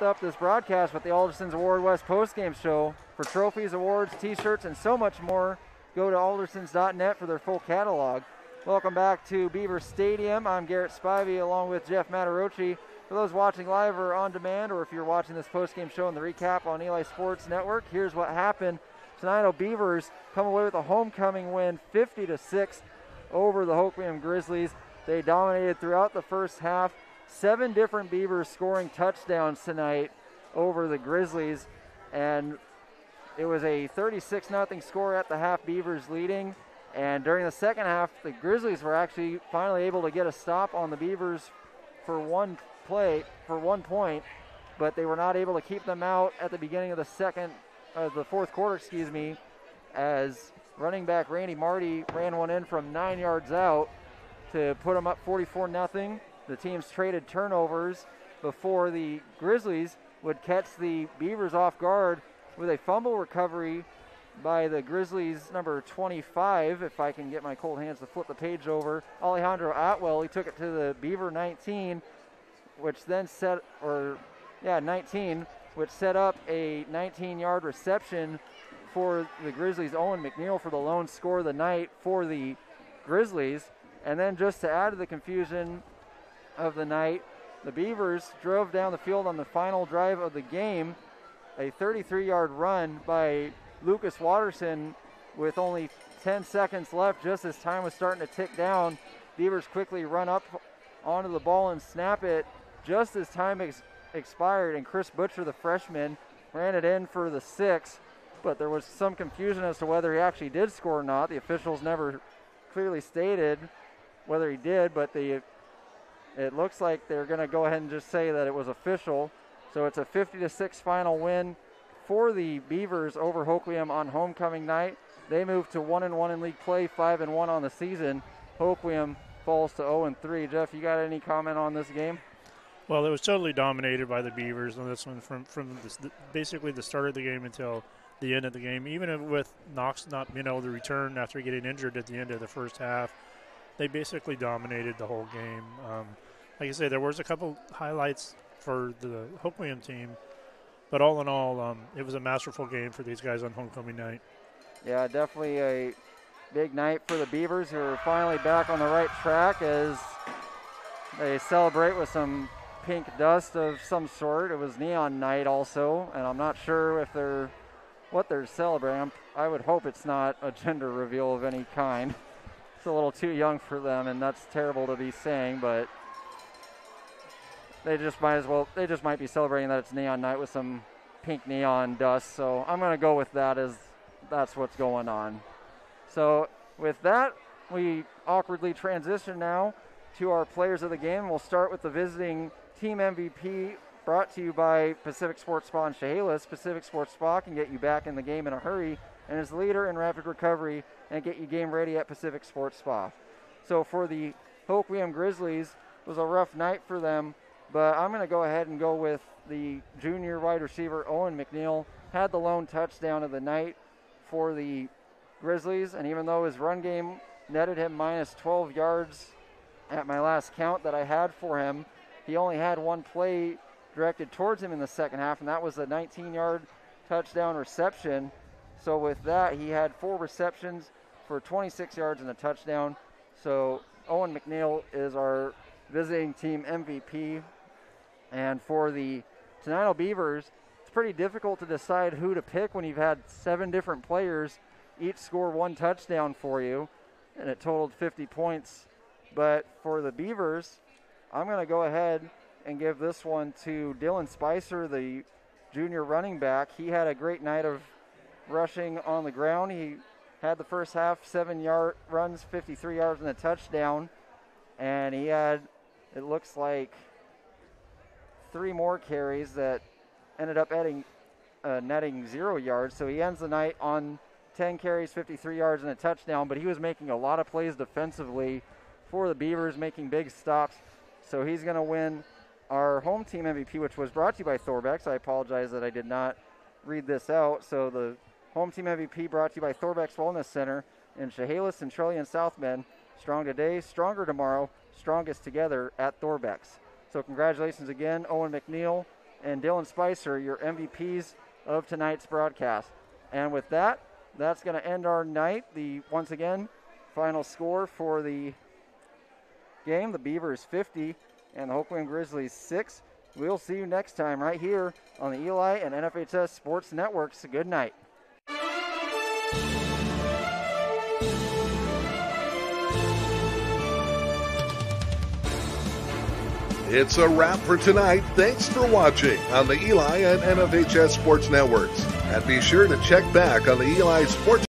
wrapped up this broadcast with the Alderson's Award West postgame show. For trophies, awards, t-shirts, and so much more, go to aldersons.net for their full catalog. Welcome back to Beaver Stadium. I'm Garrett Spivey along with Jeff Matarochi. For those watching live or on demand, or if you're watching this postgame show and the recap on Eli Sports Network, here's what happened. Tenino Beavers come away with a homecoming win, 50-6 over the Hoquiam Grizzlies. They dominated throughout the first half. 7 different Beavers scoring touchdowns tonight over the Grizzlies, and it was a 36-0 score at the half, Beavers leading. And during the second half, the Grizzlies were actually finally able to get a stop on the Beavers for one point, but they were not able to keep them out at the beginning of the fourth quarter, as running back Randy Marty ran one in from 9 yards out to put them up 44-0. The teams traded turnovers before the Grizzlies would catch the Beavers off guard with a fumble recovery by the Grizzlies number 25, if I can get my cold hands to flip the page over, Alejandro Atwell. He took it to the Beaver 19, which then set up a 19-yard reception for the Grizzlies. Owen McNeil for the lone score of the night for the Grizzlies. And then just to add to the confusion of the night, the Beavers drove down the field on the final drive of the game, a 33-yard run by Lucas Watterson with only 10 seconds left, just as time was starting to tick down. Beavers quickly run up onto the ball and snap it just as time expired, and Chris Butcher, the freshman, ran it in for the 6, but there was some confusion as to whether he actually did score or not. The officials never clearly stated whether he did, but it looks like they're going to go ahead and just say that it was official. So it's a 50-6 final win for the Beavers over Hoquiam on homecoming night. They move to 1-1 in league play, 5-1 on the season. Hoquiam falls to 0-3. Jeff, you got any comment on this game? Well, it was totally dominated by the Beavers on this one from basically the start of the game until the end of the game. Even with Knox not being able to return after getting injured at the end of the first half, they basically dominated the whole game. Like I say, there was a couple highlights for the Hoquiam team, but all in all, it was a masterful game for these guys on homecoming night. Yeah, definitely a big night for the Beavers, who are finally back on the right track as they celebrate with some pink dust of some sort. It was neon night also, and I'm not sure if what they're celebrating. I would hope it's not a gender reveal of any kind. It's a little too young for them, and that's terrible to be saying, but they just might be celebrating that it's neon night with some pink neon dust. So I'm going to go with that, as that's what's going on. So with that, we awkwardly transition now to our players of the game. We'll start with the visiting team MVP, brought to you by Pacific Sports Spa in Chehalis. Pacific Sports Spa can get you back in the game in a hurry and is leader in rapid recovery and get you game ready at Pacific Sports Spa. So for the Hoquiam Grizzlies, it was a rough night for them, but I'm going to go ahead and go with the junior wide receiver Owen McNeil. Had the lone touchdown of the night for the Grizzlies, and even though his run game netted him minus 12 yards at my last count that I had for him, he only had one play directed towards him in the second half, and that was a 19-yard touchdown reception. So with that, he had 4 receptions for 26 yards and a touchdown. So Owen McNeil is our visiting team MVP. And for the Tenino Beavers, it's pretty difficult to decide who to pick when you've had 7 different players each score 1 touchdown for you, and it totaled 50 points. But for the Beavers, I'm going to go ahead and give this one to Dylan Spicer, the junior running back. He had a great night of rushing on the ground. He had the first half 7-yard runs, 53 yards and a touchdown, and he had, it looks like, 3 more carries that ended up netting 0 yards. So he ends the night on 10 carries, 53 yards and a touchdown, but he was making a lot of plays defensively for the Beavers, making big stops. So he's going to win our home team MVP, which was brought to you by Thorbex. I apologize that I did not read this out. So the home team MVP brought to you by Thorbex Wellness Center in Chehalis, Centralia, and South Bend. Strong today, stronger tomorrow, strongest together at Thorbex. So congratulations again, Owen McNeil, and Dylan Spicer, your MVPs of tonight's broadcast. And with that, that's going to end our night. Once again, final score for the game, the Beavers 50 and the Hoquiam Grizzlies 6. We'll see you next time right here on the Eli and NFHS Sports Networks. Good night. It's a wrap for tonight. Thanks for watching on the Eli and NFHS Sports Networks. And be sure to check back on the Eli Sports